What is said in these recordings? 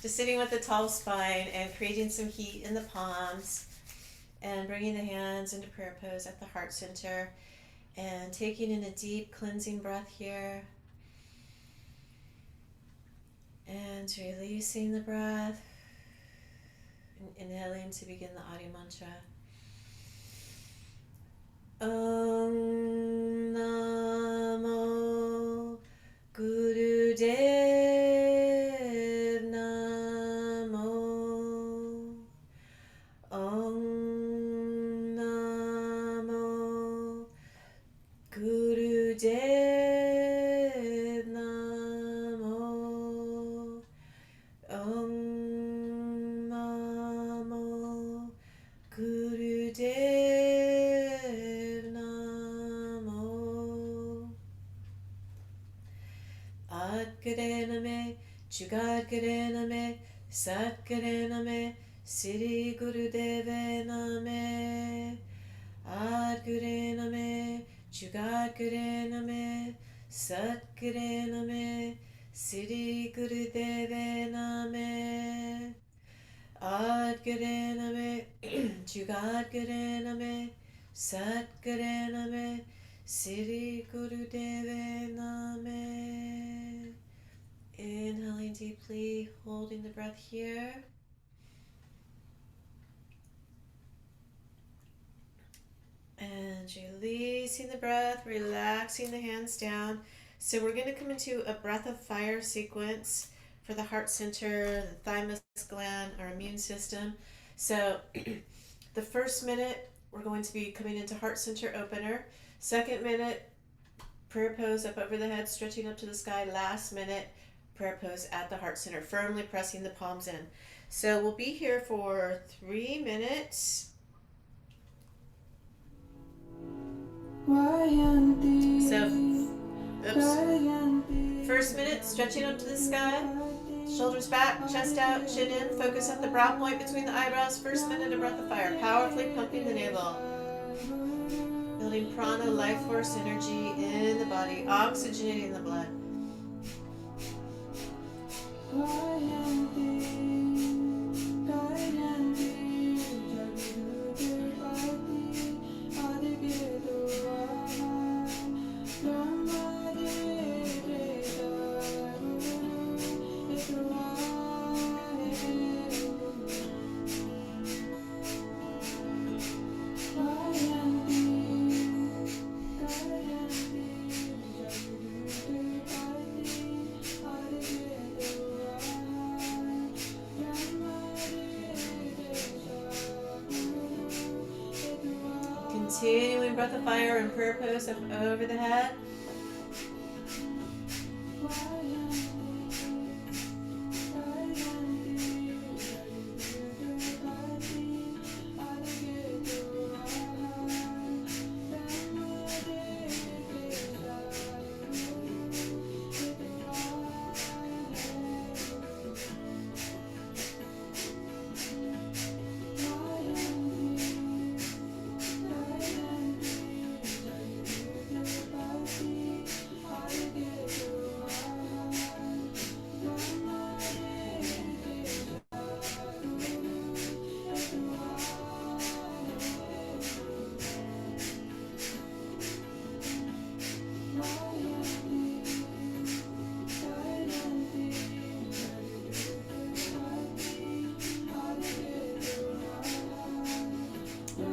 Just sitting with a tall spine and creating some heat in the palms and bringing the hands into prayer pose at the heart center and taking in a deep cleansing breath here and releasing the breath and inhaling to begin the Adi mantra. Om Namo Gurudev Namo. Om Namo Gurudev Namo. Om Namo Gurudev Namo. Adgare Name, Jugadgare Name, Satgare Name, Siri Gurudeve Name. Adgare Name, Jugadgare Name, Satgare Name, Siri Gurudeve Name. Adgare Name, Jugadgare Name, Satgare Name, Siri Gurudeve Name. Inhaling deeply, holding the breath here. And releasing the breath, relaxing the hands down. So we're going to come into a breath of fire sequence for the heart center, the thymus gland, our immune system. So the first minute, we're going to be coming into heart center opener. Second minute, prayer pose up over the head, stretching up to the sky. Last minute, prayer pose at the heart center, firmly pressing the palms in. So we'll be here for 3 minutes. So, first minute, stretching up to the sky, shoulders back, chest out, chin in, focus at the brow point between the eyebrows. First minute, a breath of fire, powerfully pumping the navel, building prana, life force, energy in the body, oxygenating the blood. Continuing breath of fire and prayer pose up over the head.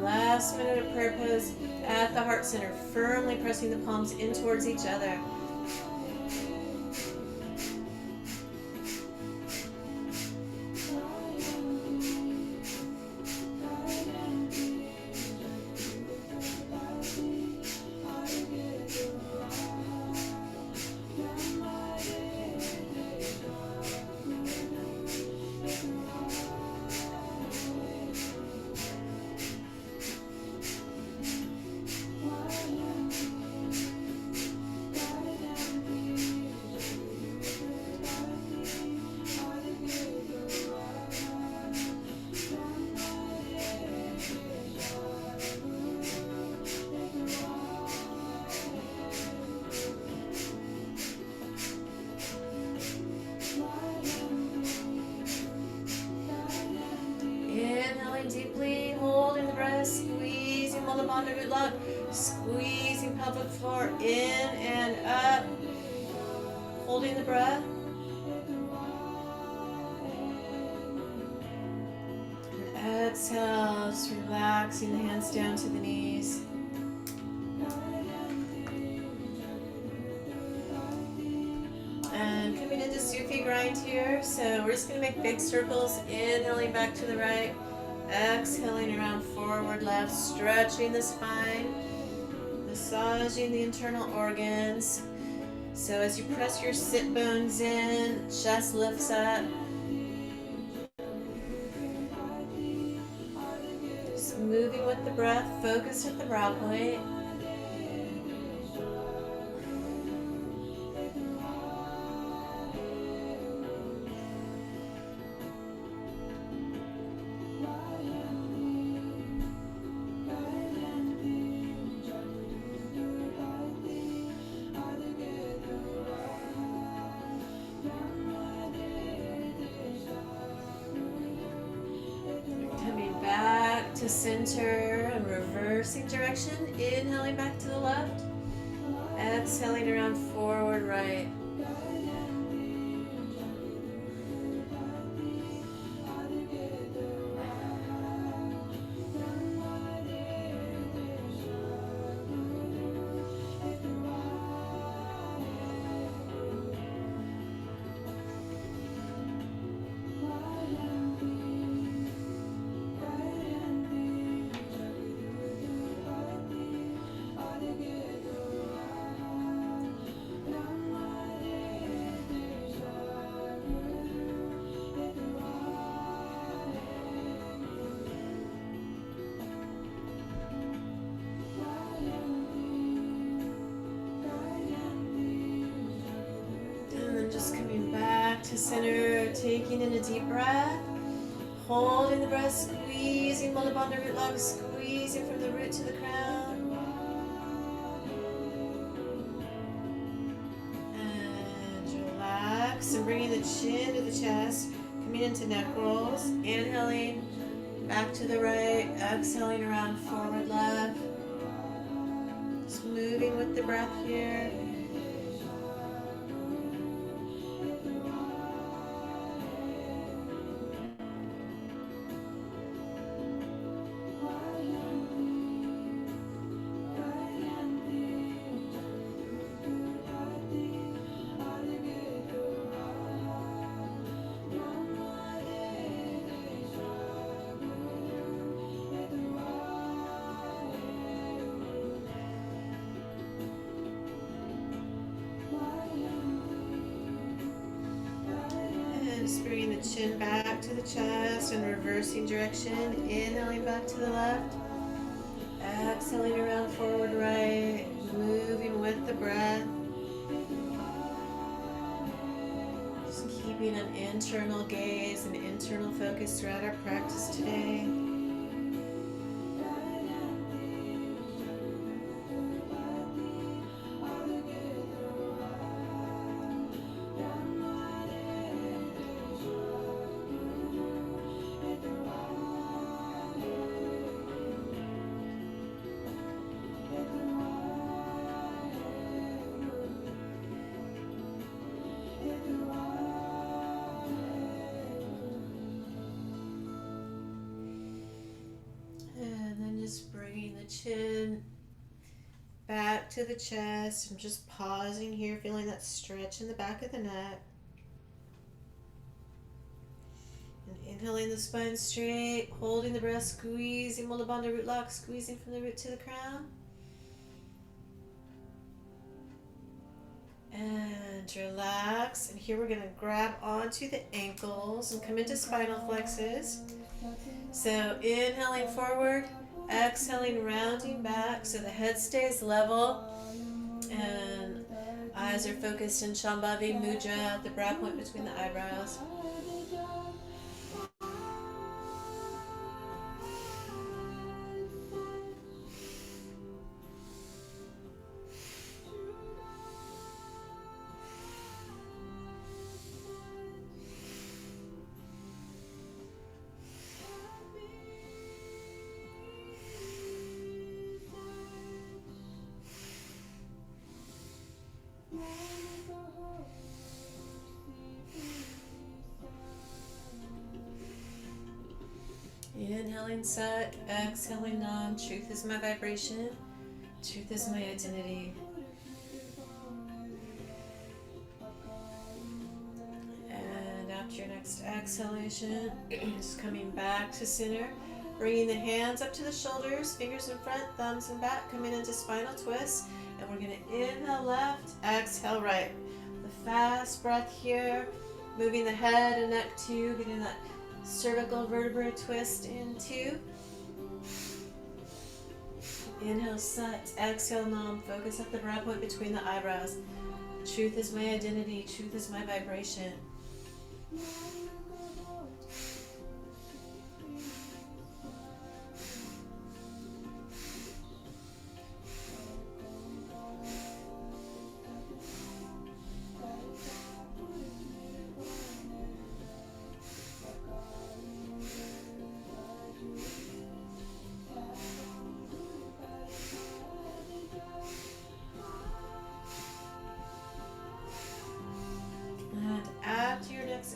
Last minute of prayer pose at the heart center, firmly pressing the palms in towards each other. Inhaling deeply, holding the breath, squeezing Mula Bandha Root Lock, squeezing pelvic floor in and up, holding the breath. And exhale, just relaxing the hands down to the knees. And coming into Sufi grind here. So we're just going to make big circles, inhaling back to the right, exhaling around forward left, stretching the spine, massaging the internal organs. So as you press your sit bones in, chest lifts up. Just moving with the breath, focused at the brow point. To center and reversing direction, inhaling back to the left, exhaling around forward right. Just coming back to center, taking in a deep breath, holding the breath, squeezing Mula Bandha Root Lock, squeezing from the root to the crown. And relax and bringing the chin to the chest, coming into neck rolls, inhaling back to the right, exhaling around forward left. Just moving with the breath here. Just bringing the chin back to the chest and reversing direction. Inhaling back to the left. Exhaling around forward right. Moving with the breath. Just keeping an internal gaze and internal focus throughout our practice today. Chin back to the chest. I'm just pausing here, feeling that stretch in the back of the neck. And inhaling the spine straight, holding the breath, squeezing Mula Bandha Root Lock, squeezing from the root to the crown. And relax. And here we're going to grab onto the ankles and come into spinal flexes. So inhaling forward. Exhaling, rounding back so the head stays level and eyes are focused in Shambhavi Mudra, the brow point between the eyebrows. Inhaling Sat, exhaling Nam. Truth is my vibration. Truth is my identity. And after your next exhalation, just coming back to center. Bringing the hands up to the shoulders, fingers in front, thumbs in back, coming into spinal twist. And we're going to inhale left, exhale right. The fast breath here, moving the head and neck too, getting that cervical vertebrae twist in two. Inhale Sat, exhale Nam. Focus at the brow point between the eyebrows. Truth is my identity, truth is my vibration.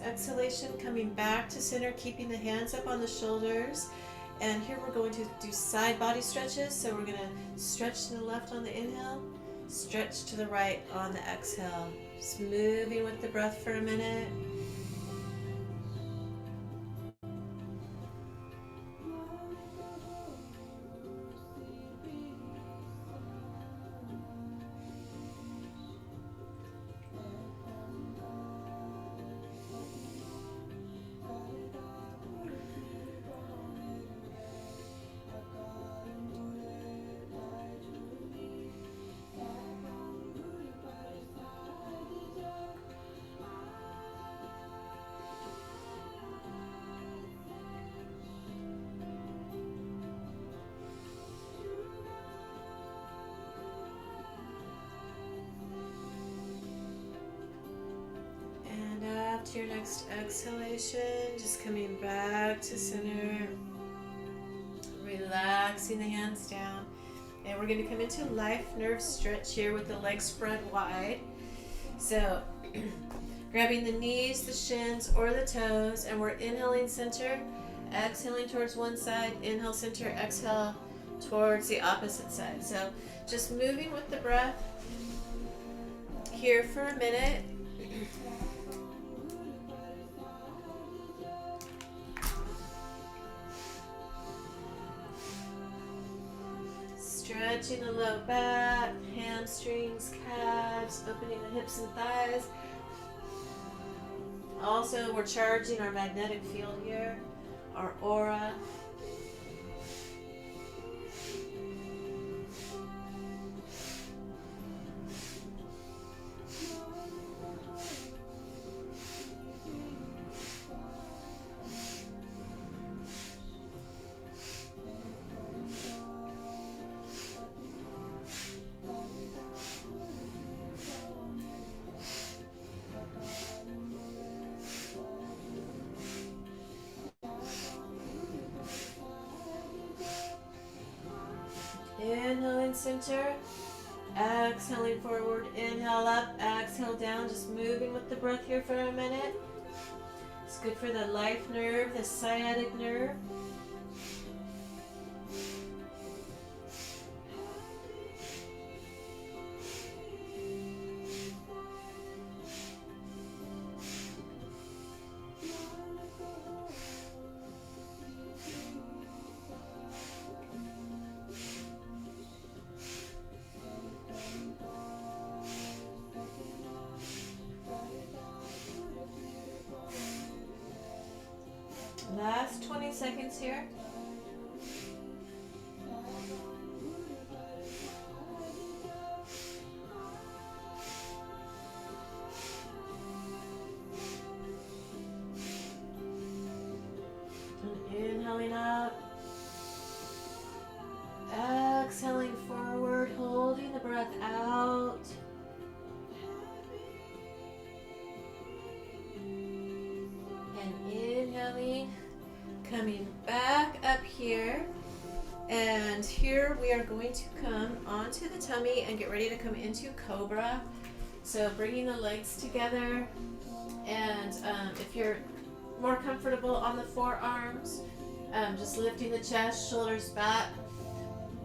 Exhalation, coming back to center, keeping the hands up on the shoulders. And here we're going to do side body stretches. So we're going to stretch to the left on the inhale, stretch to the right on the exhale. Just moving with the breath for a minute. To your next exhalation, just coming back to center, relaxing the hands down, and we're going to come into life nerve stretch here with the legs spread wide. So grabbing the knees, the shins, or the toes, and we're inhaling center, exhaling towards one side, inhale center, exhale towards the opposite side. So just moving with the breath here for a minute. Stretching the low back, hamstrings, calves, opening the hips and thighs. Also, we're charging our magnetic field here, our aura. Inhaling center, exhaling forward, inhale up, exhale down, just moving with the breath here for a minute. It's good for the life nerve, the sciatic nerve. Last 20 seconds here. And inhaling out. Exhaling forward, holding the breath out. And inhaling. Coming back up here, and here we are going to come onto the tummy and get ready to come into Cobra. So bringing the legs together, and if you're more comfortable on the forearms, Just lifting the chest, shoulders back.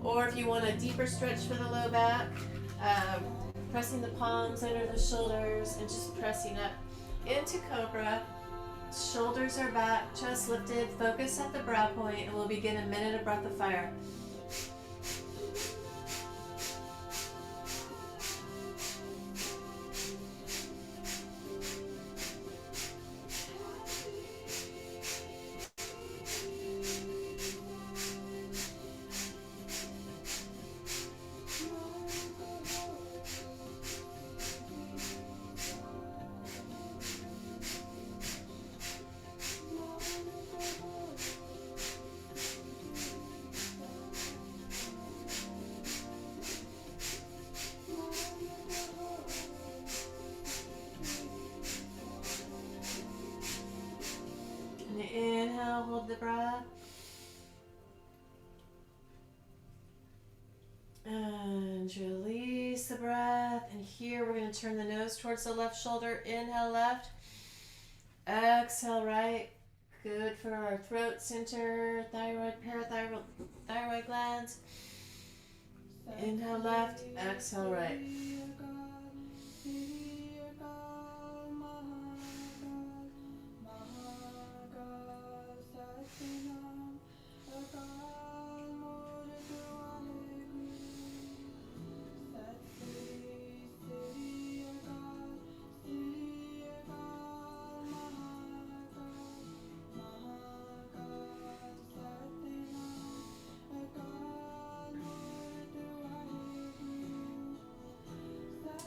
Or if you want a deeper stretch for the low back, um, pressing the palms under the shoulders and just pressing up into Cobra. Shoulders are back, chest lifted, focus at the brow point, and we'll begin a minute of breath of fire. And inhale, hold the breath. And release the breath. And here we're going to turn the nose towards the left shoulder. Inhale, left. Exhale, right. Good for our throat center, thyroid, parathyroid, thyroid glands. Inhale, left. Exhale, right.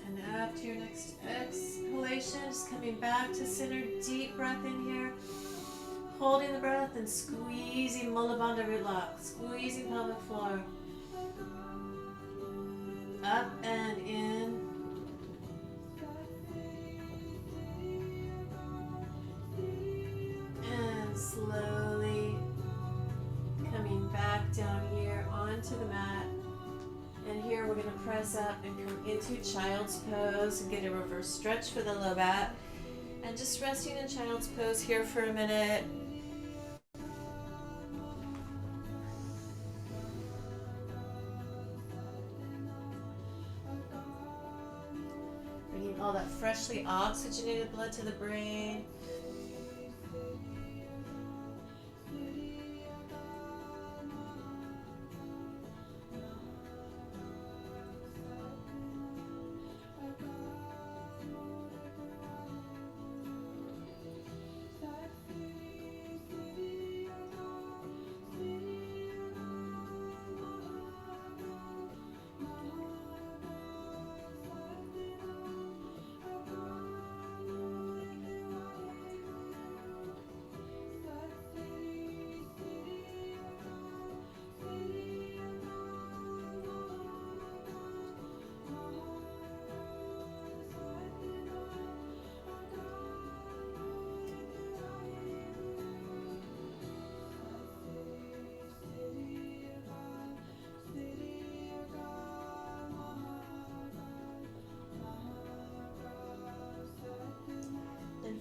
And after your next exhalation, just coming back to center, deep breath in here. Holding the breath and squeezing Mula Bandha root lock, squeezing pelvic floor. Up and in. And slowly coming back down here onto the mat. And here we're going to press up and come into child's pose and get a reverse stretch for the low back. And just resting in child's pose here for a minute. Bringing all that freshly oxygenated blood to the brain.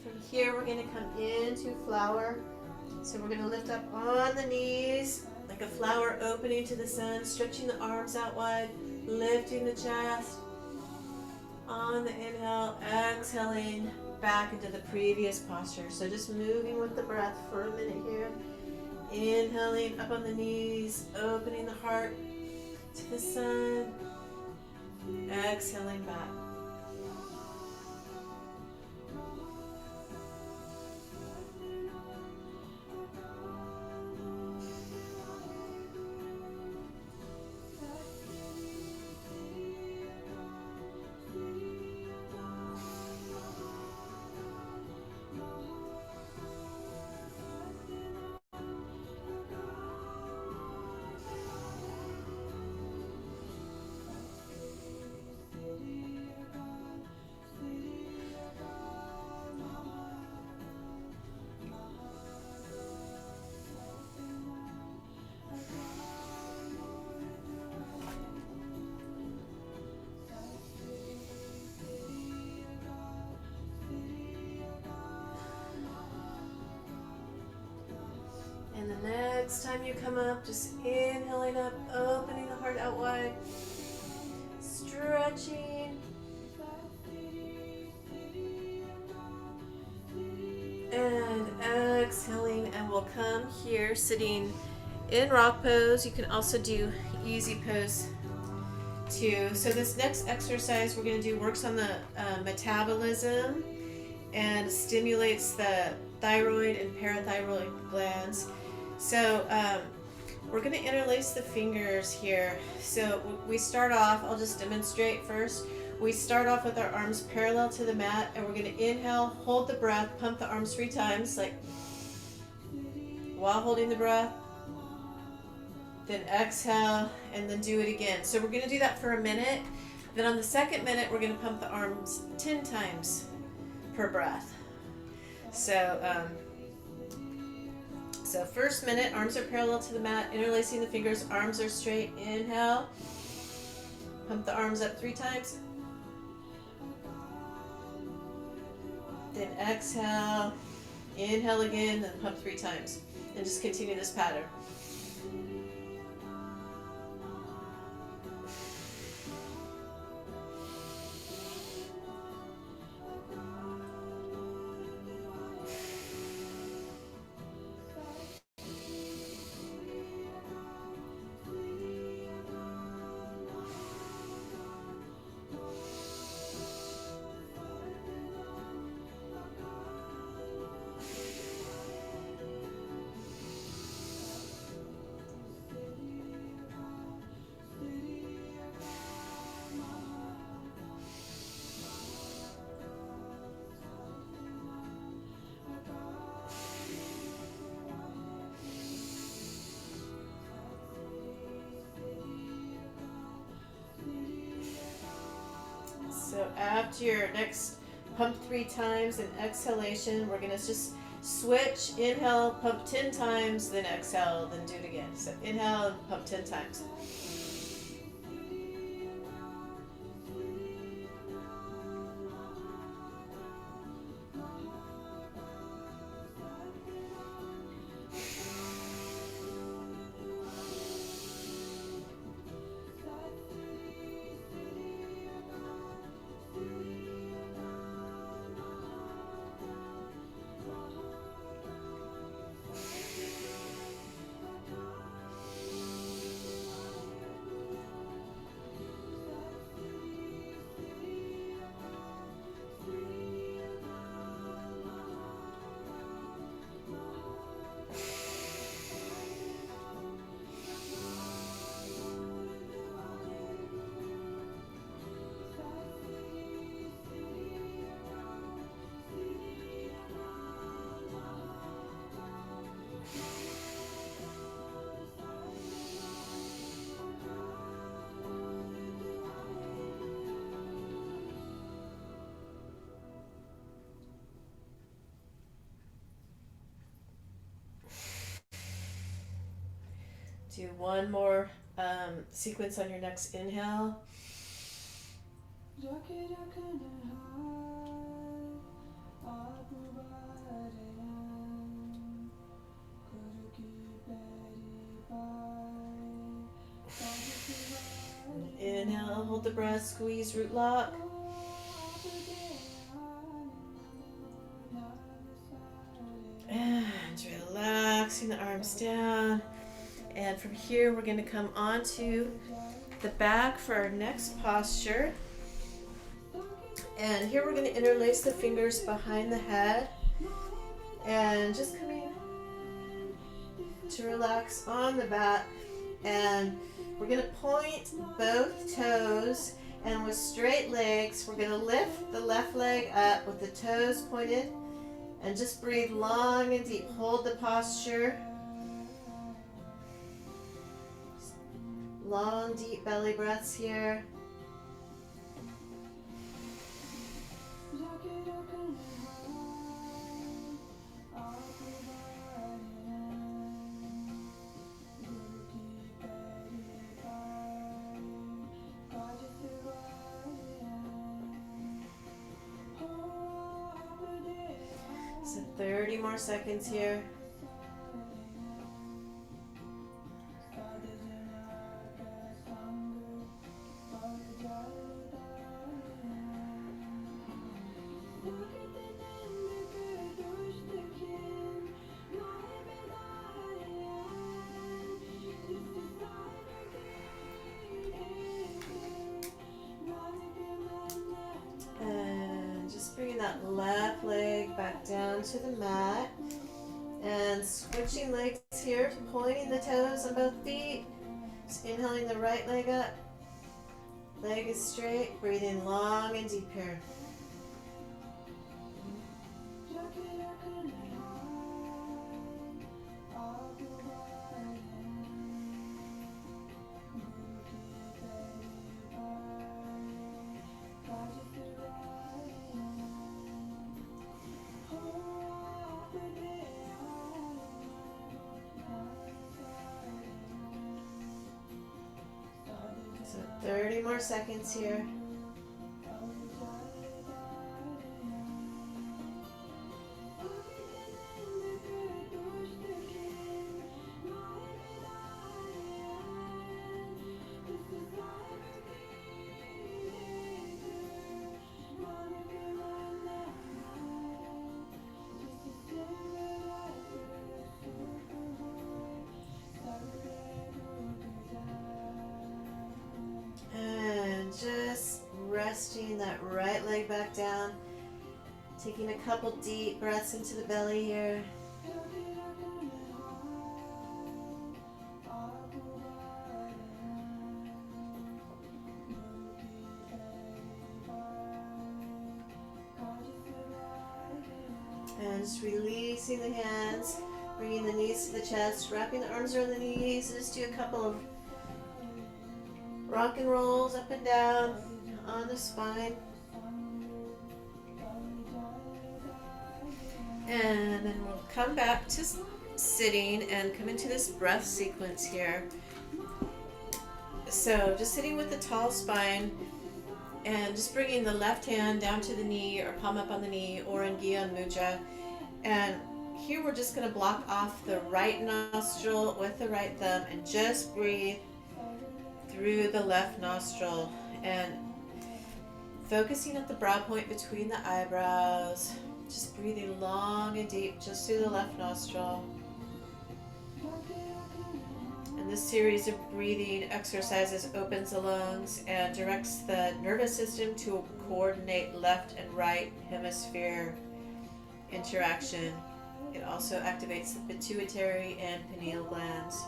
From here, we're going to come into flower. So we're going to lift up on the knees, like a flower opening to the sun, stretching the arms out wide, lifting the chest. On the inhale, exhaling back into the previous posture. So just moving with the breath for a minute here. Inhaling up on the knees, opening the heart to the sun. Exhaling back. next time you come up, just inhaling up, opening the heart out wide, stretching, and exhaling. And we'll come here sitting in rock pose. You can also do easy pose too. So this next exercise we're going to do works on the metabolism and stimulates the thyroid and parathyroid glands. So we're going to interlace the fingers here. So we start off, I'll just demonstrate first. We start off with our arms parallel to the mat, and we're going to inhale, hold the breath, pump the arms 3 times, like while holding the breath. Then exhale, and then do it again. So we're going to do that for a minute. Then on the second minute, we're going to pump the arms 10 times per breath. So first minute, arms are parallel to the mat, interlacing the fingers, arms are straight. Inhale, pump the arms up 3 times. Then exhale, inhale again, then pump 3 times. And just continue this pattern. So after your next pump 3 times and exhalation, we're going to just switch. Inhale, pump 10 times, then exhale, then do it again. So inhale and pump 10 times. Do one more sequence on your next inhale. Inhale, hold the breath, squeeze, root lock. And relaxing the arms down. And from here, we're going to come onto the back for our next posture. And here we're going to interlace the fingers behind the head. And just coming to relax on the back. And we're going to point both toes. And with straight legs, we're going to lift the left leg up with the toes pointed. And just breathe long and deep. Hold the posture. Long, deep belly breaths here. So 30 more seconds here. onto the mat. And switching legs here, pointing the toes on both feet. Just inhaling the right leg up. Leg is straight, breathing long and deep here. So 30 more seconds here. Just resting that right leg back down. Taking a couple deep breaths into the belly here. And just releasing the hands, bringing the knees to the chest, wrapping the arms around the knees, and just do a couple of rock and rolls up and down on the spine. And then we'll come back to sitting and come into this breath sequence here. So just sitting with the tall spine and just bringing the left hand down to the knee or palm up on the knee or in Gyan Mudra. And here we're just going to block off the right nostril with the right thumb and just breathe through the left nostril and focusing at the brow point between the eyebrows, just breathing long and deep just through the left nostril. And this series of breathing exercises opens the lungs and directs the nervous system to coordinate left and right hemisphere interaction. It also activates the pituitary and pineal glands.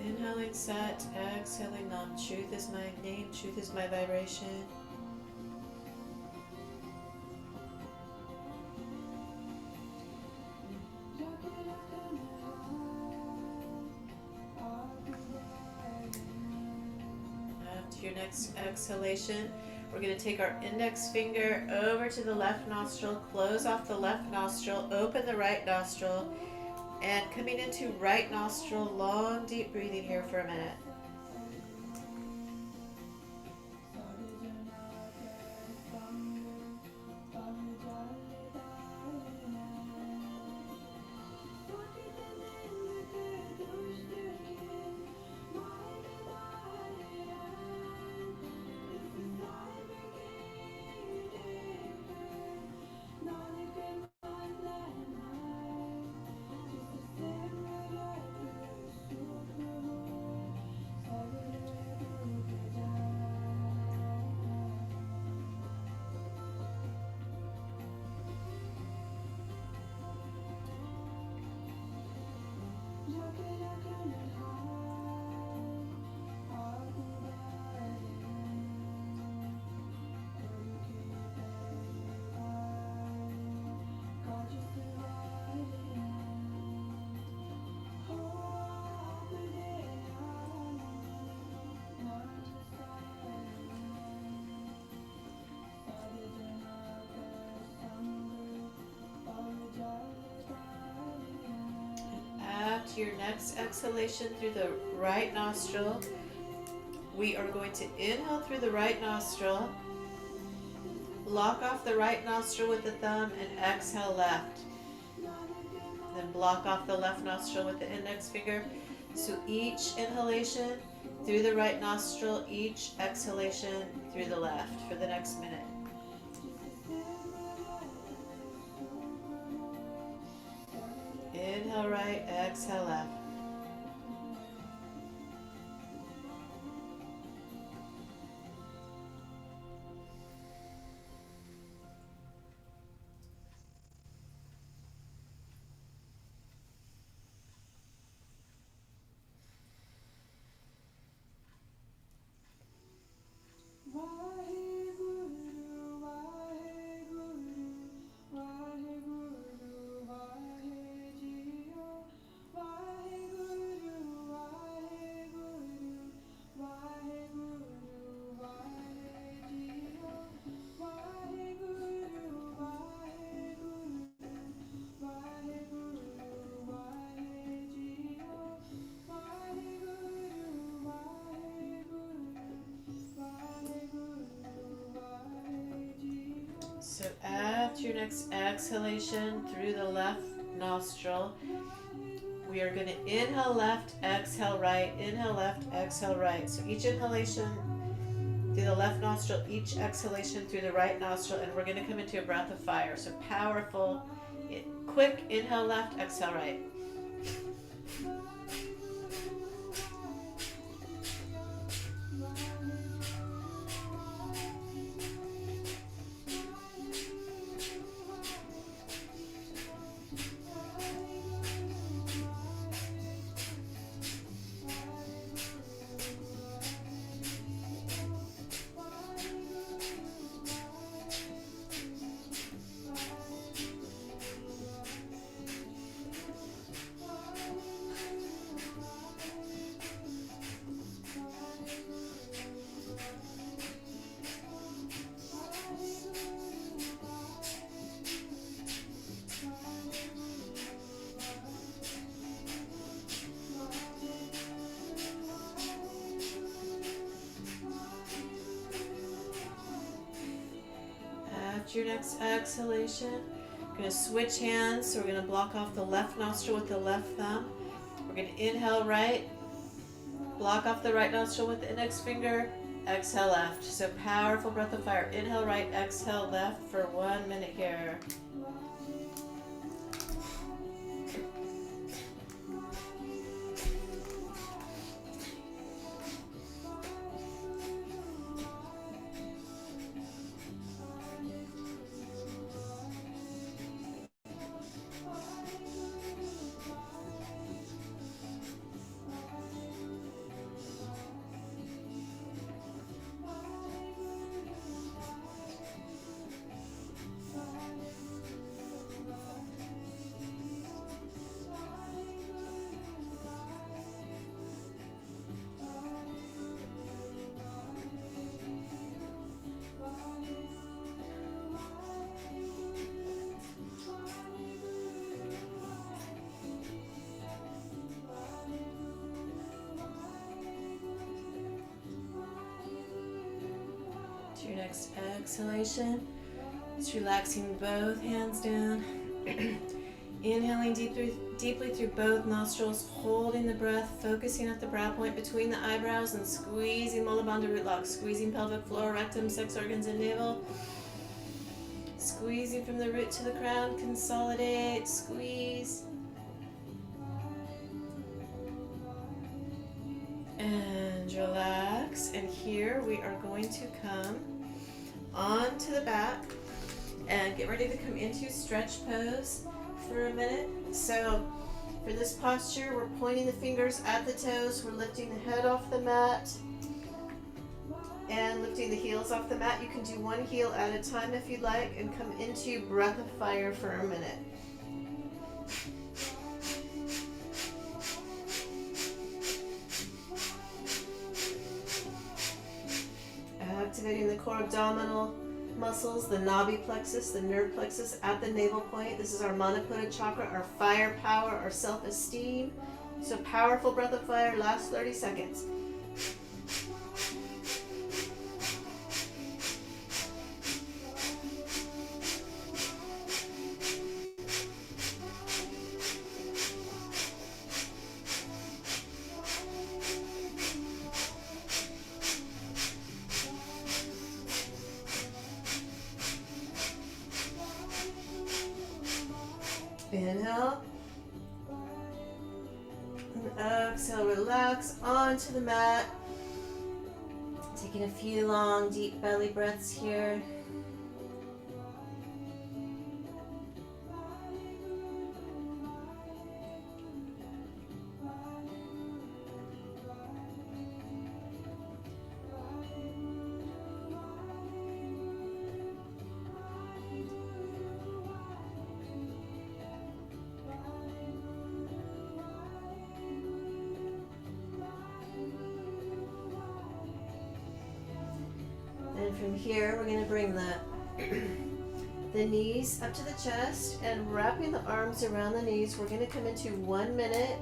Inhaling Sat, exhaling Nam. Truth is my name, truth is my vibration. After your next exhalation, we're going to take our index finger over to the left nostril, close off the left nostril, open the right nostril, and coming into right nostril, long deep breathing here for a minute. After your next exhalation through the right nostril, we are going to inhale through the right nostril block off the right nostril with the thumb and exhale left. Then block off the left nostril with the index finger. So each inhalation through the right nostril, each exhalation through the left for the next minute. Inhale right, exhale left. So after your next exhalation through the left nostril, we are going to inhale left, exhale right, inhale left, exhale right. So each inhalation through the left nostril, each exhalation through the right nostril, and we're going to come into a breath of fire. So powerful, quick inhale left, exhale right. After your next exhalation, we're going to switch hands. So we're going to block off the left nostril with the left thumb. We're going to inhale right, block off the right nostril with the index finger, exhale left. So powerful breath of fire. Inhale right, exhale left for 1 minute here. To your next exhalation, just relaxing both hands down. Inhaling deeply through both nostrils, holding the breath, focusing at the brow point between the eyebrows and squeezing Mula Bandha root lock, squeezing pelvic floor, rectum, sex organs, and navel. Squeezing from the root to the crown, consolidate, squeeze. And relax. And here we are going to come onto the back and get ready to come into stretch pose for a minute. So for this posture, we're pointing the fingers at the toes. We're lifting the head off the mat and lifting the heels off the mat. You can do one heel at a time if you'd like, and come into breath of fire for a minute. Activating the core abdominal muscles, the nabi plexus, the nerve plexus at the navel point. This is our Manipura chakra, our fire power, our self-esteem. So powerful breath of fire, last 30 seconds. Inhale. And exhale, relax onto the mat. Taking a few long, deep belly breaths here. And from here, we're going to bring the knees up to the chest, and wrapping the arms around the knees, we're going to come into 1 minute,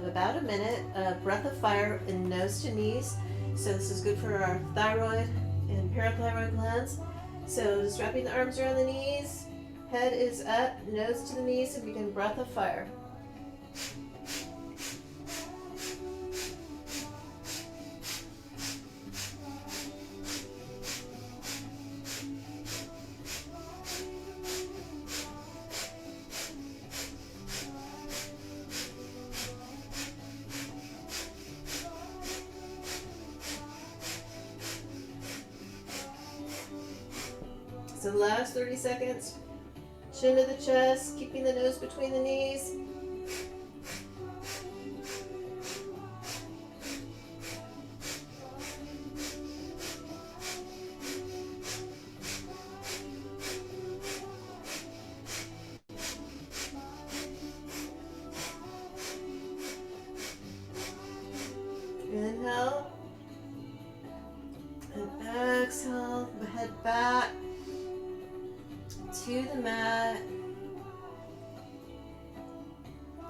about a minute, breath of fire in nose to knees. So this is good for our thyroid and parathyroid glands. So just wrapping the arms around the knees, head is up, nose to the knees, and begin breath of fire. So the last 30 seconds, chin to the chest, keeping the nose between the knees. Inhale. And exhale, head back to the mat.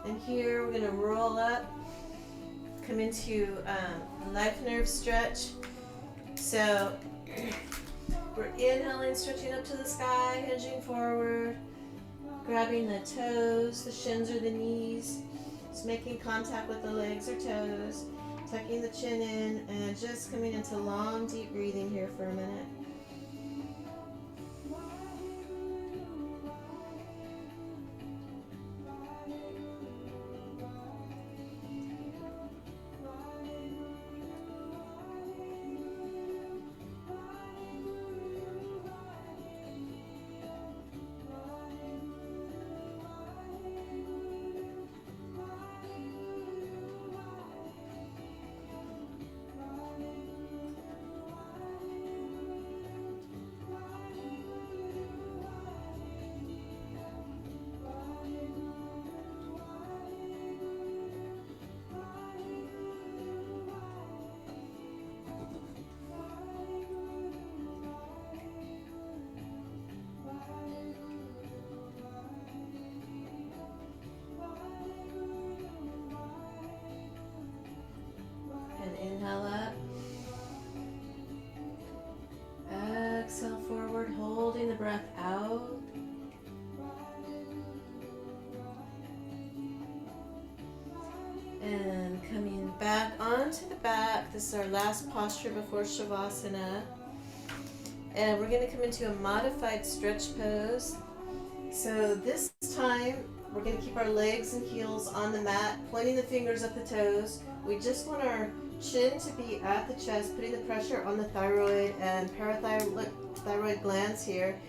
And here we're going to roll up, come into life nerve stretch. So we're inhaling, stretching up to the sky, hinging forward, grabbing the toes, the shins or the knees, just making contact with the legs or toes, tucking the chin in, and just coming into long, deep breathing here for a minute. Inhale up. Exhale forward, holding the breath out. And coming back onto the back. This is our last posture before Shavasana. And we're going to come into a modified stretch pose. So this time, we're going to keep our legs and heels on the mat, pointing the fingers at the toes. We just want our chin to be at the chest, putting the pressure on the thyroid and parathyroid glands here.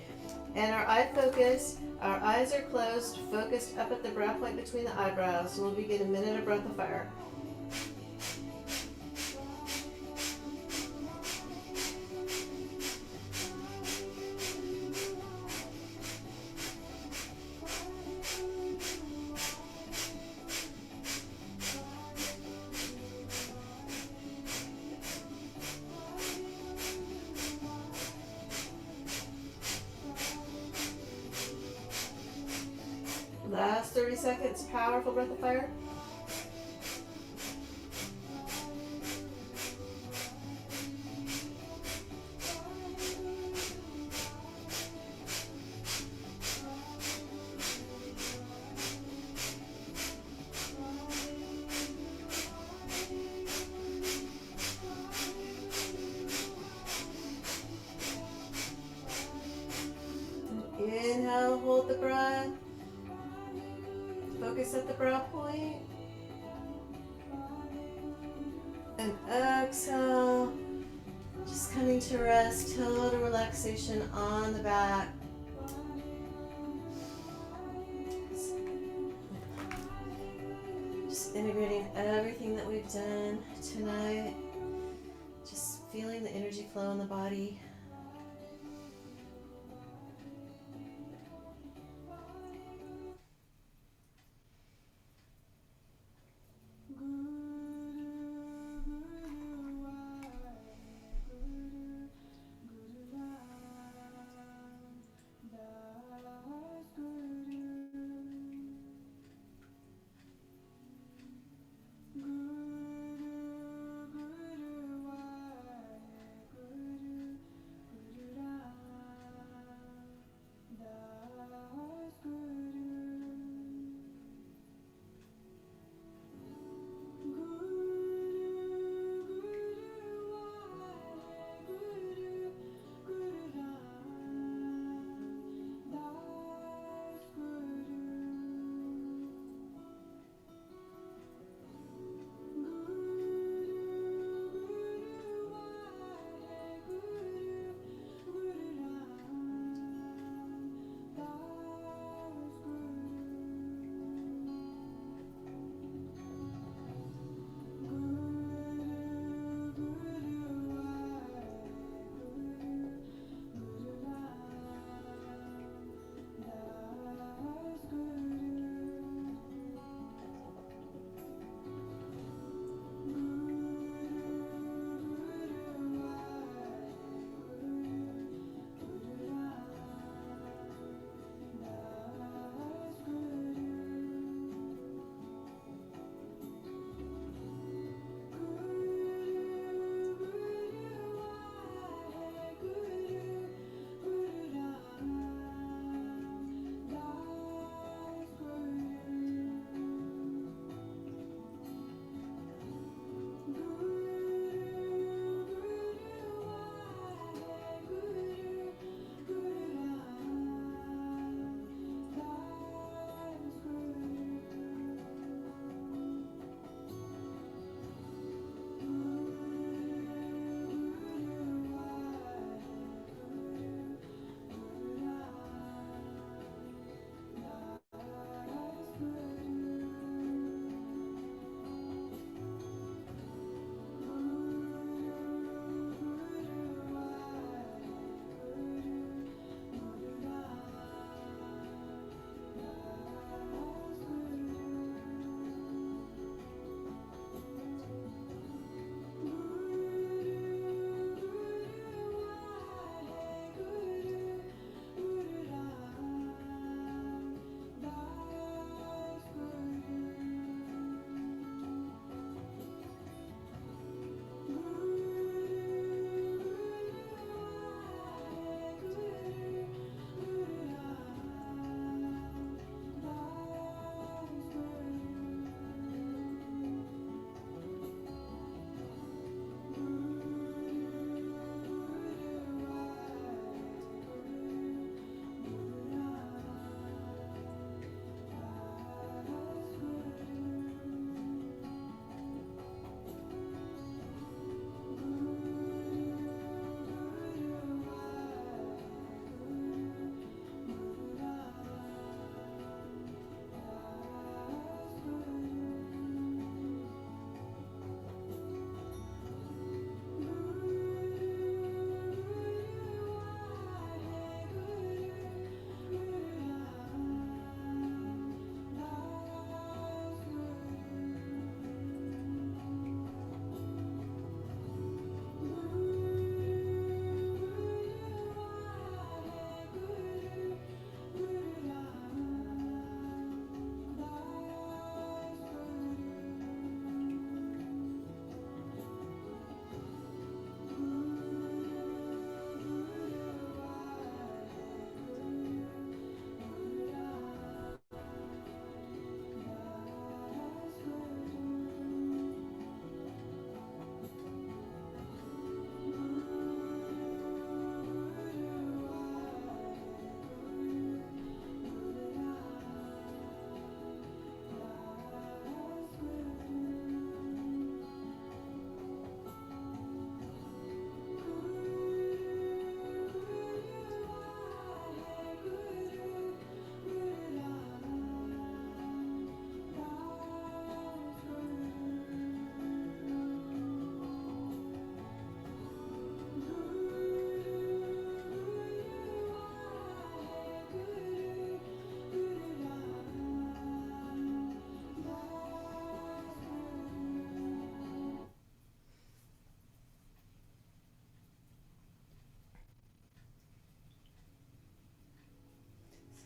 And our eye focus, our eyes are closed, focused up at the brow point between the eyebrows. So we'll begin a minute of breath of fire. Last 30 seconds, powerful breath of fire. Inhale, hold the breath. Focus at the brow point. And exhale. Just coming to rest. Total relaxation on the back. Just integrating everything that we've done tonight. Just feeling the energy flow in the body.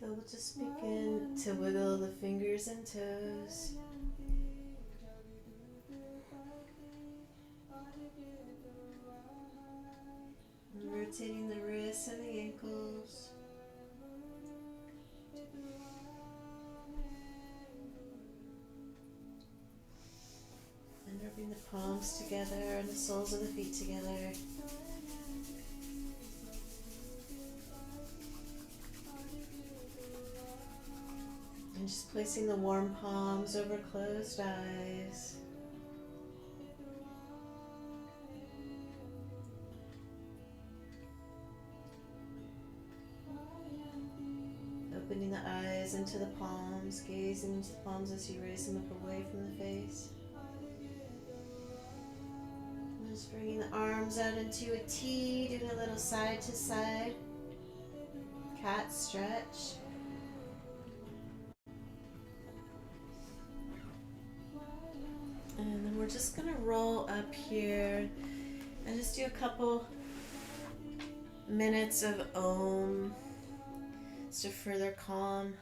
So we'll just begin to wiggle the fingers and toes. And rotating the wrists and the ankles. And rubbing the palms together and the soles of the feet together. And just placing the warm palms over closed eyes. Opening the eyes into the palms, gazing into the palms as you raise them up away from the face. And just bringing the arms out into a T, doing a little side to side cat stretch. And then we're just going to roll up here and just do a couple minutes of Om just to further calm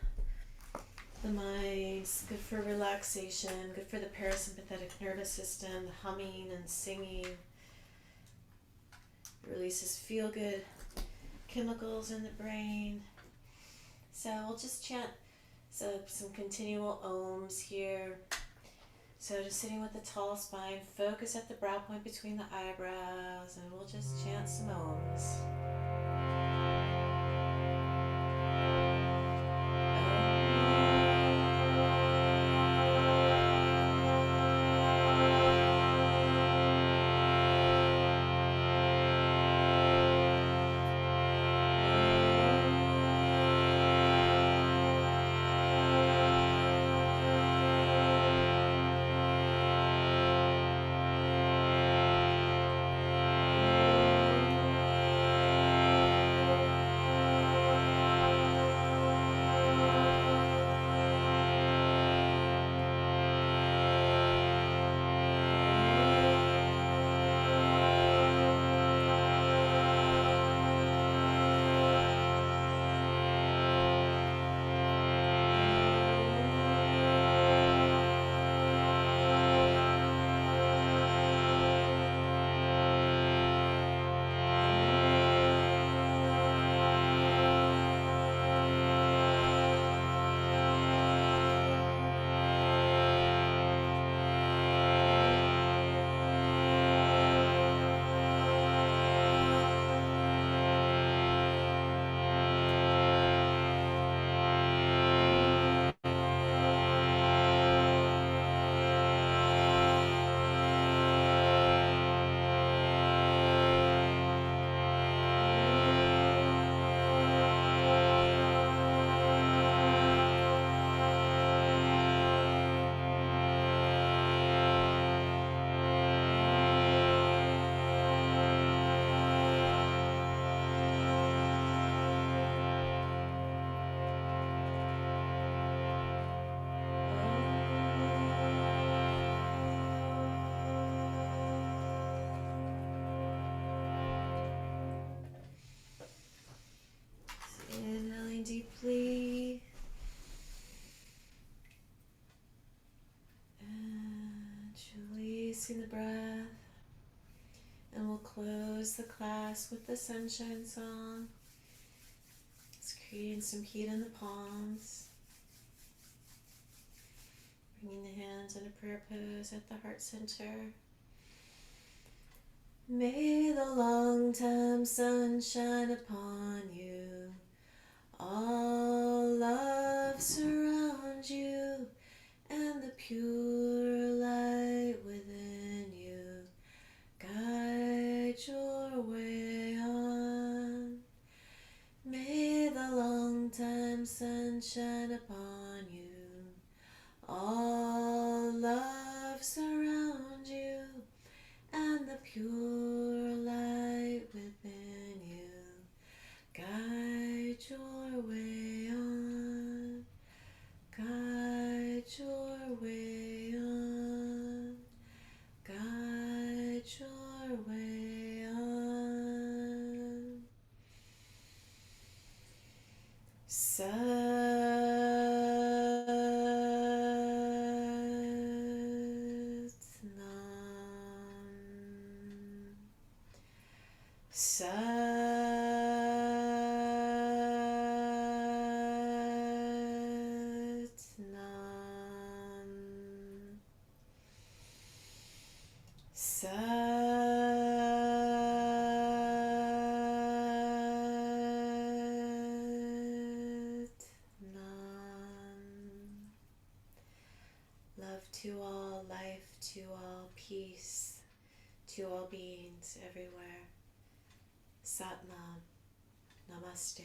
the mind. It's good for relaxation, good for the parasympathetic nervous system, the humming and singing. Releases feel-good chemicals in the brain. So we'll just chant some continual Oms here. So just sitting with a tall spine, focus at the brow point between the eyebrows, and we'll just chant some Oms. Inhaling deeply. And releasing the breath. And we'll close the class with the sunshine song. It's creating some heat in the palms. Bringing the hands in a prayer pose at the heart center. May the long-time sun shine upon you. All love surround you, and the pure light within you guide your way on. May the long-time sun shine upon you. All love surround you, and the pure light within you guide your way on. Guide your way on. Guide your way on. Nam. Sat Nam. Love to all, life to all, peace to all beings everywhere. Sat Nam. Namaste.